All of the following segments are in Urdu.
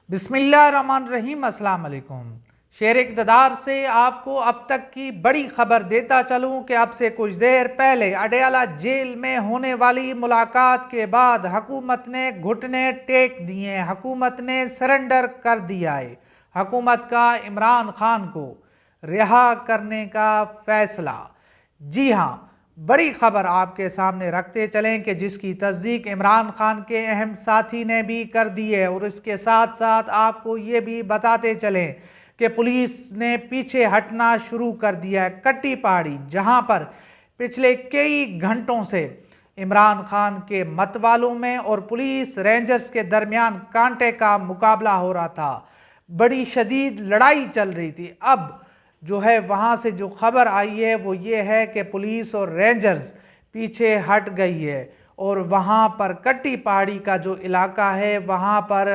بسم اللہ الرحمن الرحیم۔ السلام علیکم۔ شیر اقتدار سے آپ کو اب تک کی بڑی خبر دیتا چلوں کہ اب سے کچھ دیر پہلے اڈیالہ جیل میں ہونے والی ملاقات کے بعد حکومت نے گھٹنے ٹیک دیے، حکومت نے سرنڈر کر دیا ہے۔ حکومت کا عمران خان کو رہا کرنے کا فیصلہ۔ جی ہاں، بڑی خبر آپ کے سامنے رکھتے چلیں کہ جس کی تصدیق عمران خان کے اہم ساتھی نے بھی کر دی ہے، اور اس کے ساتھ ساتھ آپ کو یہ بھی بتاتے چلیں کہ پولیس نے پیچھے ہٹنا شروع کر دیا ہے۔ کٹی پہاڑی، جہاں پر پچھلے کئی گھنٹوں سے عمران خان کے مت والوں میں اور پولیس رینجرز کے درمیان کانٹے کا مقابلہ ہو رہا تھا، بڑی شدید لڑائی چل رہی تھی، اب جو ہے وہاں سے جو خبر آئی ہے وہ یہ ہے کہ پولیس اور رینجرز پیچھے ہٹ گئی ہے، اور وہاں پر کٹی پہاڑی کا جو علاقہ ہے وہاں پر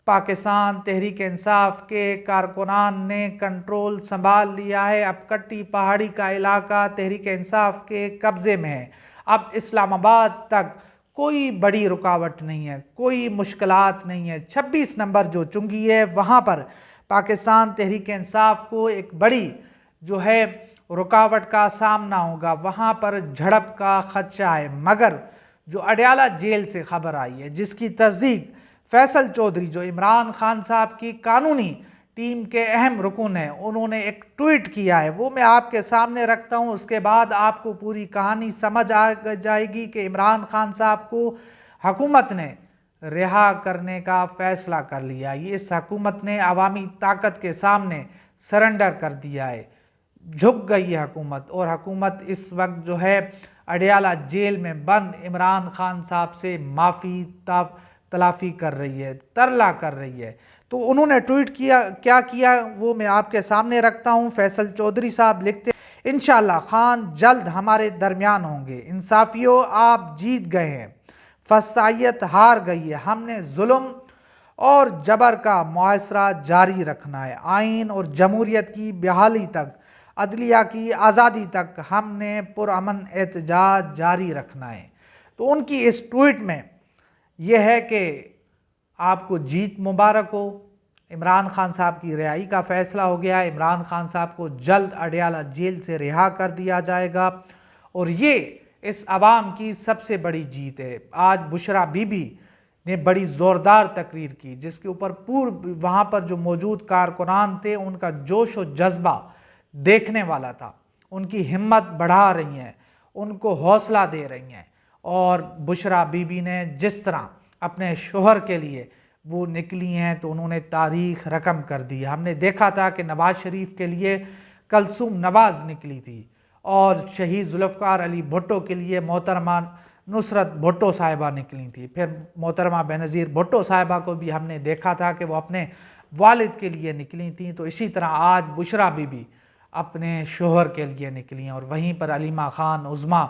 پاکستان تحریک انصاف کے کارکنان نے کنٹرول سنبھال لیا ہے۔ اب کٹی پہاڑی کا علاقہ تحریک انصاف کے قبضے میں ہے۔ اب اسلام آباد تک کوئی بڑی رکاوٹ نہیں ہے، کوئی مشکلات نہیں ہے۔ 26 نمبر جو چنگی ہے وہاں پر پاکستان تحریک انصاف کو ایک بڑی جو ہے رکاوٹ کا سامنا ہوگا، وہاں پر جھڑپ کا خدشہ ہے۔ مگر جو اڈیالہ جیل سے خبر آئی ہے، جس کی تصدیق فیصل چودھری جو عمران خان صاحب کی قانونی ٹیم کے اہم رکن ہیں، انہوں نے ایک ٹویٹ کیا ہے، وہ میں آپ کے سامنے رکھتا ہوں، اس کے بعد آپ کو پوری کہانی سمجھ آ جائے گی کہ عمران خان صاحب کو حکومت نے رہا کرنے کا فیصلہ کر لیا۔ یہ اس حکومت نے عوامی طاقت کے سامنے سرنڈر کر دیا ہے، جھک گئی ہے حکومت، اور حکومت اس وقت جو ہے اڈیالہ جیل میں بند عمران خان صاحب سے معافی تلافی کر رہی ہے، ترلا کر رہی ہے۔ تو انہوں نے ٹویٹ کیا وہ میں آپ کے سامنے رکھتا ہوں۔ فیصل چودھری صاحب لکھتے ہیں، انشاءاللہ خان جلد ہمارے درمیان ہوں گے۔ انصافیوں، آپ جیت گئے ہیں، فسائیت ہار گئی ہے۔ ہم نے ظلم اور جبر کا محاصرہ جاری رکھنا ہے، آئین اور جمہوریت کی بحالی تک، عدلیہ کی آزادی تک ہم نے پرامن احتجاج جاری رکھنا ہے۔ تو ان کی اس ٹویٹ میں یہ ہے کہ آپ کو جیت مبارک ہو، عمران خان صاحب کی رہائی کا فیصلہ ہو گیا، عمران خان صاحب کو جلد اڈیالہ جیل سے رہا کر دیا جائے گا، اور یہ اس عوام کی سب سے بڑی جیت ہے۔ آج بشرا بی بی نے بڑی زوردار تقریر کی، جس کے اوپر وہاں پر جو موجود کارکنان تھے ان کا جوش و جذبہ دیکھنے والا تھا، ان کی ہمت بڑھا رہی ہیں، ان کو حوصلہ دے رہی ہیں، اور بشرا بی بی نے جس طرح اپنے شوہر کے لیے وہ نکلی ہیں تو انہوں نے تاریخ رقم کر دی۔ ہم نے دیکھا تھا کہ نواز شریف کے لیے کلثوم نواز نکلی تھی، اور شہید ذوالفقار علی بھٹو کے لیے محترمہ نصرت بھٹو صاحبہ نکلی تھی، پھر محترمہ بینظیر بھٹو صاحبہ کو بھی ہم نے دیکھا تھا کہ وہ اپنے والد کے لیے نکلی تھیں۔ تو اسی طرح آج بشرا بی بی اپنے شوہر کے لیے نکلی ہیں، اور وہیں پر علیمہ خان، عظمیٰ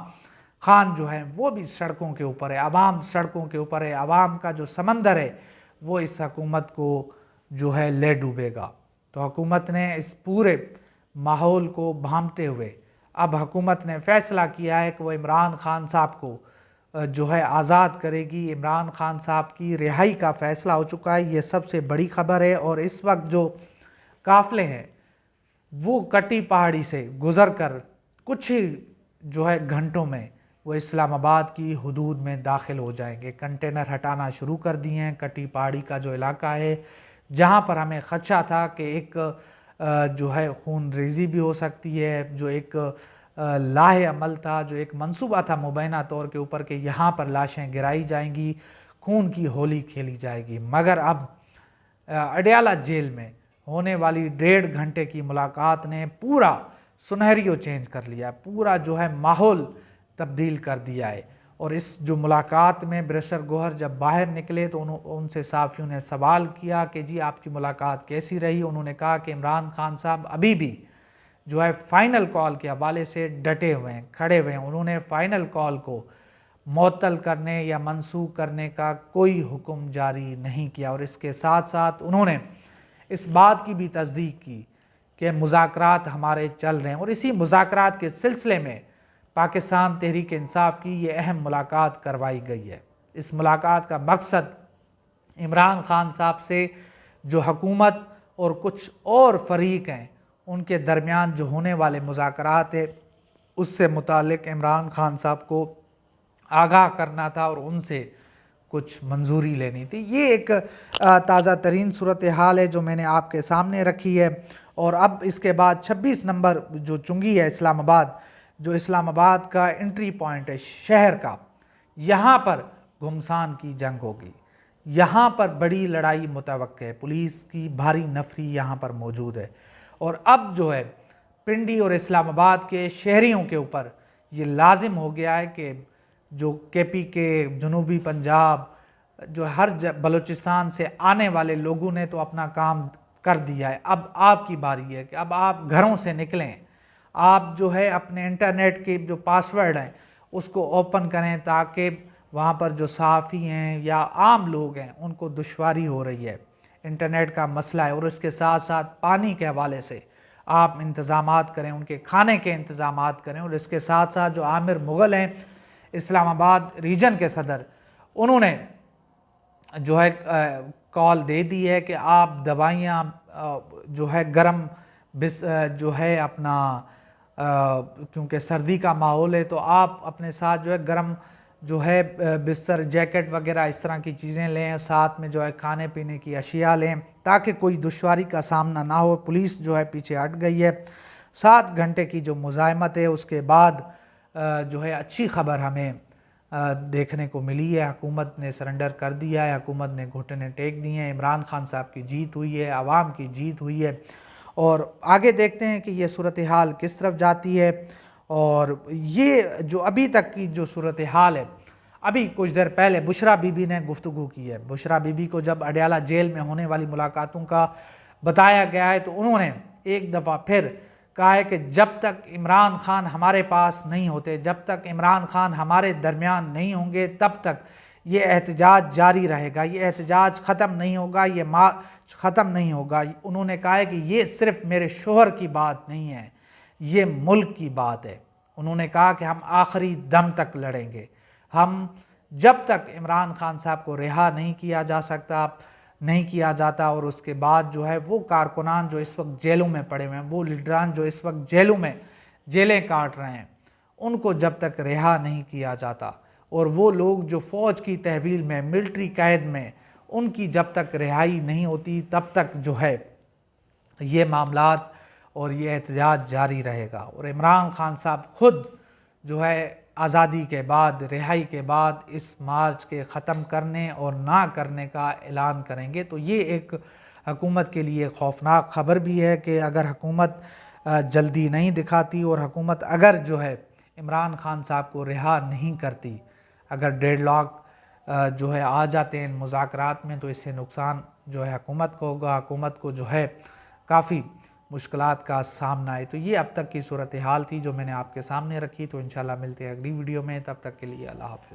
خان جو ہیں وہ بھی سڑکوں کے اوپر ہے، عوام سڑکوں کے اوپر ہے۔ عوام کا جو سمندر ہے وہ اس حکومت کو جو ہے لے ڈوبے گا۔ تو حکومت نے اس پورے ماحول کو بھانپتے ہوئے اب حکومت نے فیصلہ کیا ہے کہ وہ عمران خان صاحب کو جو ہے آزاد کرے گی۔ عمران خان صاحب کی رہائی کا فیصلہ ہو چکا ہے، یہ سب سے بڑی خبر ہے۔ اور اس وقت جو قافلے ہیں وہ کٹی پہاڑی سے گزر کر کچھ ہی جو ہے گھنٹوں میں وہ اسلام آباد کی حدود میں داخل ہو جائیں گے۔ کنٹینر ہٹانا شروع کر دیے ہیں۔ کٹی پہاڑی کا جو علاقہ ہے جہاں پر ہمیں خدشہ تھا کہ ایک جو ہے خون ریزی بھی ہو سکتی ہے، جو ایک لاہ عمل تھا، جو ایک منصوبہ تھا مبینہ طور کے اوپر کہ یہاں پر لاشیں گرائی جائیں گی، خون کی ہولی کھیلی جائے گی، مگر اب اڈیالہ جیل میں ہونے والی 1.5 گھنٹے کی ملاقات نے پورا سنہریو چینج کر لیا، پورا جو ہے ماحول تبدیل کر دیا ہے۔ اور اس جو ملاقات میں بریسر گوہر جب باہر نکلے تو ان سے صحافیوں نے سوال کیا کہ جی آپ کی ملاقات کیسی رہی؟ انہوں نے کہا کہ عمران خان صاحب ابھی بھی جو ہے فائنل کال کے حوالے سے ڈٹے ہوئے ہیں، کھڑے ہوئے ہیں، انہوں نے فائنل کال کو معطل کرنے یا منسوخ کرنے کا کوئی حکم جاری نہیں کیا۔ اور اس کے ساتھ ساتھ انہوں نے اس بات کی بھی تصدیق کی کہ مذاکرات ہمارے چل رہے ہیں، اور اسی مذاکرات کے سلسلے میں پاکستان تحریک انصاف کی یہ اہم ملاقات کروائی گئی ہے۔ اس ملاقات کا مقصد عمران خان صاحب سے جو حکومت اور کچھ اور فریق ہیں ان کے درمیان جو ہونے والے مذاکرات ہیں اس سے متعلق عمران خان صاحب کو آگاہ کرنا تھا اور ان سے کچھ منظوری لینی تھی۔ یہ ایک تازہ ترین صورتحال ہے جو میں نے آپ کے سامنے رکھی ہے۔ اور اب اس کے بعد 26 نمبر جو چنگی ہے اسلام آباد، جو اسلام آباد کا انٹری پوائنٹ ہے شہر کا، یہاں پر گھمسان کی جنگ ہوگی، یہاں پر بڑی لڑائی متوقع ہے، پولیس کی بھاری نفری یہاں پر موجود ہے۔ اور اب جو ہے پنڈی اور اسلام آباد کے شہریوں کے اوپر یہ لازم ہو گیا ہے کہ جو کے پی کے، جنوبی پنجاب، جو ہر بلوچستان سے آنے والے لوگوں نے تو اپنا کام کر دیا ہے، اب آپ کی باری ہے کہ اب آپ گھروں سے نکلیں، آپ جو ہے اپنے انٹرنیٹ کے جو پاسورڈ ہیں اس کو اوپن کریں تاکہ وہاں پر جو صحافی ہیں یا عام لوگ ہیں ان کو دشواری ہو رہی ہے، انٹرنیٹ کا مسئلہ ہے۔ اور اس کے ساتھ ساتھ پانی کے حوالے سے آپ انتظامات کریں، ان کے کھانے کے انتظامات کریں۔ اور اس کے ساتھ ساتھ جو عامر مغل ہیں اسلام آباد ریجن کے صدر، انہوں نے جو ہے کال دے دی ہے کہ آپ دوائیاں جو ہے گرم جو ہے اپنا کیونکہ سردی کا ماحول ہے تو آپ اپنے ساتھ جو ہے گرم جو ہے بستر، جیکٹ وغیرہ اس طرح کی چیزیں لیں، ساتھ میں جو ہے کھانے پینے کی اشیاء لیں تاکہ کوئی دشواری کا سامنا نہ ہو۔ پولیس جو ہے پیچھے ہٹ گئی ہے۔ 7 گھنٹے کی جو مزاحمت ہے اس کے بعد جو ہے اچھی خبر ہمیں دیکھنے کو ملی ہے، حکومت نے سرنڈر کر دیا ہے، حکومت نے گھٹنے ٹیک دیے ہیں، عمران خان صاحب کی جیت ہوئی ہے، عوام کی جیت ہوئی ہے۔ اور آگے دیکھتے ہیں کہ یہ صورتحال کس طرف جاتی ہے۔ اور یہ جو ابھی تک کی جو صورتحال ہے، ابھی کچھ دیر پہلے بشرا بی بی نے گفتگو کی ہے۔ بشرا بی بی کو جب اڈیالہ جیل میں ہونے والی ملاقاتوں کا بتایا گیا ہے تو انہوں نے ایک دفعہ پھر کہا ہے کہ جب تک عمران خان ہمارے پاس نہیں ہوتے، جب تک عمران خان ہمارے درمیان نہیں ہوں گے تب تک یہ احتجاج جاری رہے گا، یہ احتجاج ختم نہیں ہوگا، یہ مارچ ختم نہیں ہوگا۔ انہوں نے کہا ہے کہ یہ صرف میرے شوہر کی بات نہیں ہے، یہ ملک کی بات ہے۔ انہوں نے کہا کہ ہم آخری دم تک لڑیں گے، ہم جب تک عمران خان صاحب کو رہا نہیں کیا جاتا اور اس کے بعد جو ہے وہ کارکنان جو اس وقت جیلوں میں پڑے ہوئے ہیں، وہ لیڈران جو اس وقت جیلوں میں جیلیں کاٹ رہے ہیں، ان کو جب تک رہا نہیں کیا جاتا اور وہ لوگ جو فوج کی تحویل میں، ملٹری قید میں، ان کی جب تک رہائی نہیں ہوتی تب تک جو ہے یہ معاملات اور یہ احتجاج جاری رہے گا۔ اور عمران خان صاحب خود جو ہے آزادی کے بعد، رہائی کے بعد اس مارچ کے ختم کرنے اور نہ کرنے کا اعلان کریں گے۔ تو یہ ایک حکومت کے لیے خوفناک خبر بھی ہے کہ اگر حکومت جلدی نہیں دکھاتی اور حکومت اگر جو ہے عمران خان صاحب کو رہا نہیں کرتی، اگر ڈیڈ لاک جو ہے آ جاتے ہیں ان مذاکرات میں، تو اس سے نقصان جو ہے حکومت کو ہوگا، حکومت کو جو ہے کافی مشکلات کا سامنا ہے۔ تو یہ اب تک کی صورتحال تھی جو میں نے آپ کے سامنے رکھی۔ تو انشاءاللہ ملتے ہیں اگلی ویڈیو میں، تب تک کے لیے اللہ حافظ۔